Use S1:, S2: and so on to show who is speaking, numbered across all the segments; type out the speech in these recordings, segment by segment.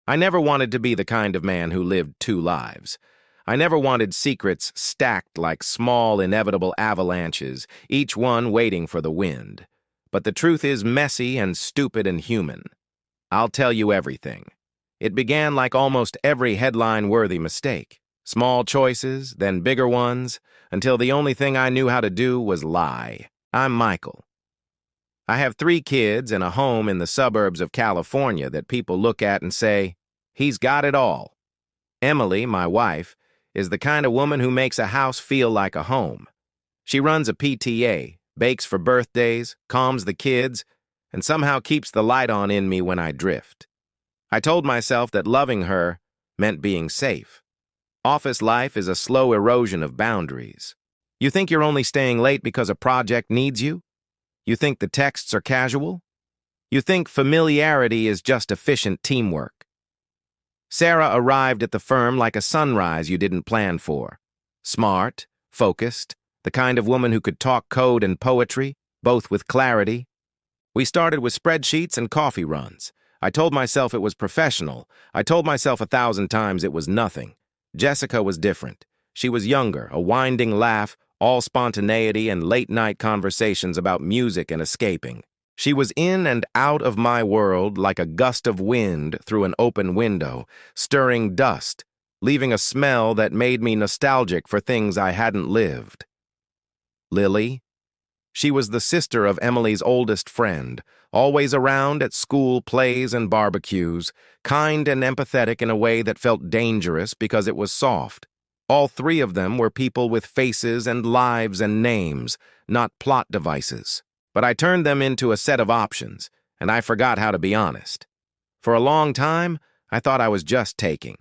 S1: I never wanted to be the kind of man who lived two lives. I never wanted secrets stacked like small, inevitable avalanches, each one waiting for the wind. But the truth is messy and stupid and human. I'll tell you everything. It began like almost every headline-worthy mistake. Small choices, then bigger ones, until the only thing I knew how to do was lie. I'm Michael. I have 3 kids and a home in the suburbs of California that people look at and say, he's got it all. Emily, my wife, is the kind of woman who makes a house feel like a home. She runs a PTA, bakes for birthdays, calms the kids, and somehow keeps the light on in me when I drift. I told myself that loving her meant being safe. Office life is a slow erosion of boundaries. You think you're only staying late because a project needs you? You think the texts are casual? You think familiarity is just efficient teamwork? Sarah arrived at the firm like a sunrise you didn't plan for. Smart, focused, the kind of woman who could talk code and poetry, both with clarity. We started with spreadsheets and coffee runs. I told myself it was professional. I told myself 1,000 times it was nothing. Jessica was different. She was younger, a winding laugh, all spontaneity and late-night conversations about music and escaping. She was in and out of my world like a gust of wind through an open window, stirring dust, leaving a smell that made me nostalgic for things I hadn't lived. Lily? She was the sister of Emily's oldest friend, always around at school plays and barbecues, kind and empathetic in a way that felt dangerous because it was soft. All 3 of them were people with faces and lives and names, not plot devices. But I turned them into a set of options, and I forgot how to be honest. For a long time, I thought I was just taking.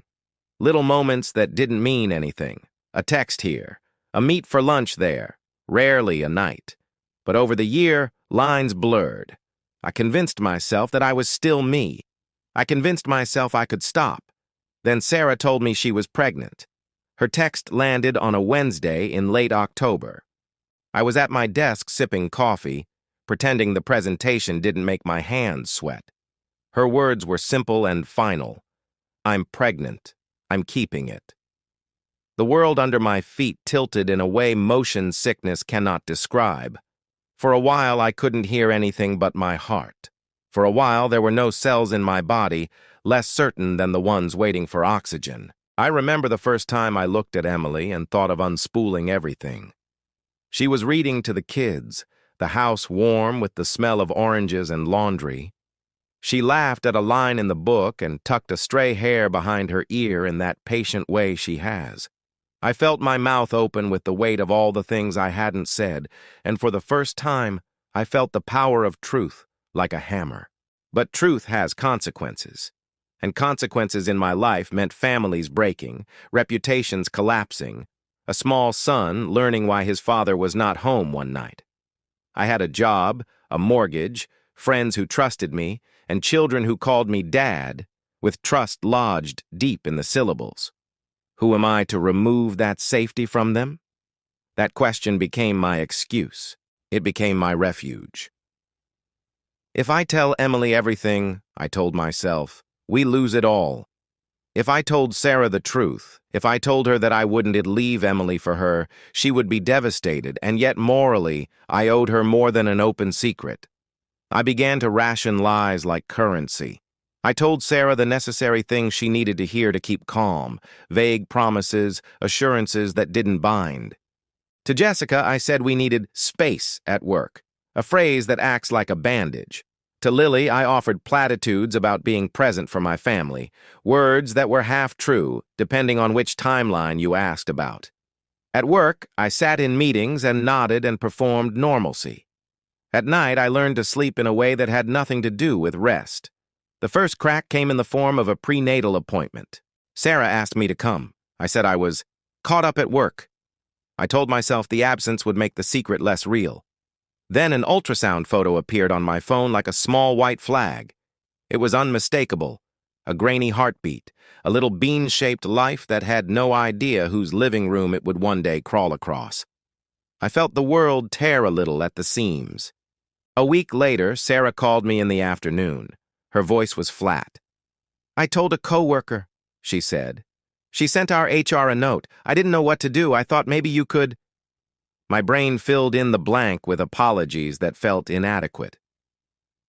S1: Little moments that didn't mean anything. A text here, a meet for lunch there, rarely a night. But over the year, lines blurred. I convinced myself that I was still me. I convinced myself I could stop. Then Sarah told me she was pregnant. Her text landed on a Wednesday in late October. I was at my desk sipping coffee, pretending the presentation didn't make my hands sweat. Her words were simple and final. I'm pregnant. I'm keeping it. The world under my feet tilted in a way motion sickness cannot describe. For a while, I couldn't hear anything but my heart. For a while, there were no cells in my body, less certain than the ones waiting for oxygen. I remember the first time I looked at Emily and thought of unspooling everything. She was reading to the kids, the house warm with the smell of oranges and laundry. She laughed at a line in the book and tucked a stray hair behind her ear in that patient way she has. I felt my mouth open with the weight of all the things I hadn't said, and for the first time, I felt the power of truth like a hammer. But truth has consequences. And consequences in my life meant families breaking, reputations collapsing, a small son learning why his father was not home one night. I had a job, a mortgage, friends who trusted me, and children who called me Dad, with trust lodged deep in the syllables. Who am I to remove that safety from them? That question became my excuse. It became my refuge. If I tell Emily everything, I told myself, we lose it all. If I told Sarah the truth, if I told her that I wouldn't leave Emily for her, she would be devastated, and yet morally, I owed her more than an open secret. I began to ration lies like currency. I told Sarah the necessary things she needed to hear to keep calm, vague promises, assurances that didn't bind. To Jessica, I said we needed space at work, a phrase that acts like a bandage. To Lily, I offered platitudes about being present for my family, words that were half true, depending on which timeline you asked about. At work, I sat in meetings and nodded and performed normalcy. At night, I learned to sleep in a way that had nothing to do with rest. The first crack came in the form of a prenatal appointment. Sarah asked me to come. I said I was caught up at work. I told myself the absence would make the secret less real. Then an ultrasound photo appeared on my phone like a small white flag. It was unmistakable, a grainy heartbeat, a little bean-shaped life that had no idea whose living room it would one day crawl across. I felt the world tear a little at the seams. A week later, Sarah called me in the afternoon. Her voice was flat. I told a coworker, she said. She sent our HR a note. I didn't know what to do. I thought maybe you could. My brain filled in the blank with apologies that felt inadequate.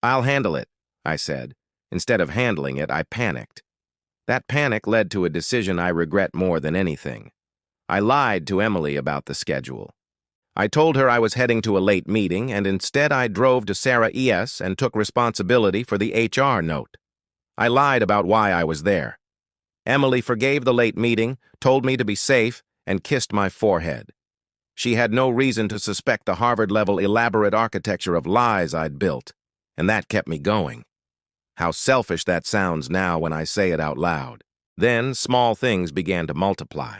S1: I'll handle it, I said. Instead of handling it, I panicked. That panic led to a decision I regret more than anything. I lied to Emily about the schedule. I told her I was heading to a late meeting, and instead I drove to Sarah E.S. and took responsibility for the HR note. I lied about why I was there. Emily forgave the late meeting, told me to be safe, and kissed my forehead. She had no reason to suspect the Harvard-level elaborate architecture of lies I'd built, and that kept me going. How selfish that sounds now when I say it out loud. Then, small things began to multiply.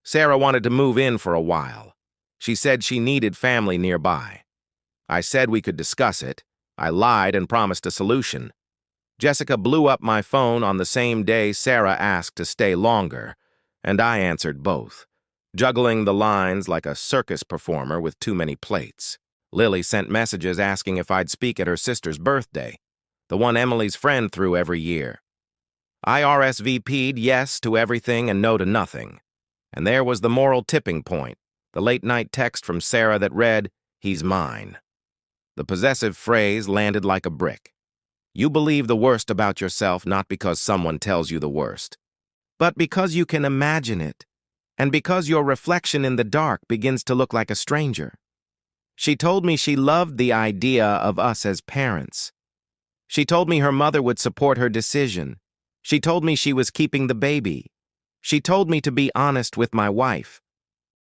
S1: Sarah wanted to move in for a while. She said she needed family nearby. I said we could discuss it. I lied and promised a solution. Jessica blew up my phone on the same day Sarah asked to stay longer, and I answered both, juggling the lines like a circus performer with too many plates. Lily sent messages asking if I'd speak at her sister's birthday, the one Emily's friend threw every year. I RSVP'd yes to everything and no to nothing. And there was the moral tipping point, the late-night text from Sarah that read, "He's mine." The possessive phrase landed like a brick. You believe the worst about yourself not because someone tells you the worst, but because you can imagine it, and because your reflection in the dark begins to look like a stranger. She told me she loved the idea of us as parents. She told me her mother would support her decision. She told me she was keeping the baby. She told me to be honest with my wife.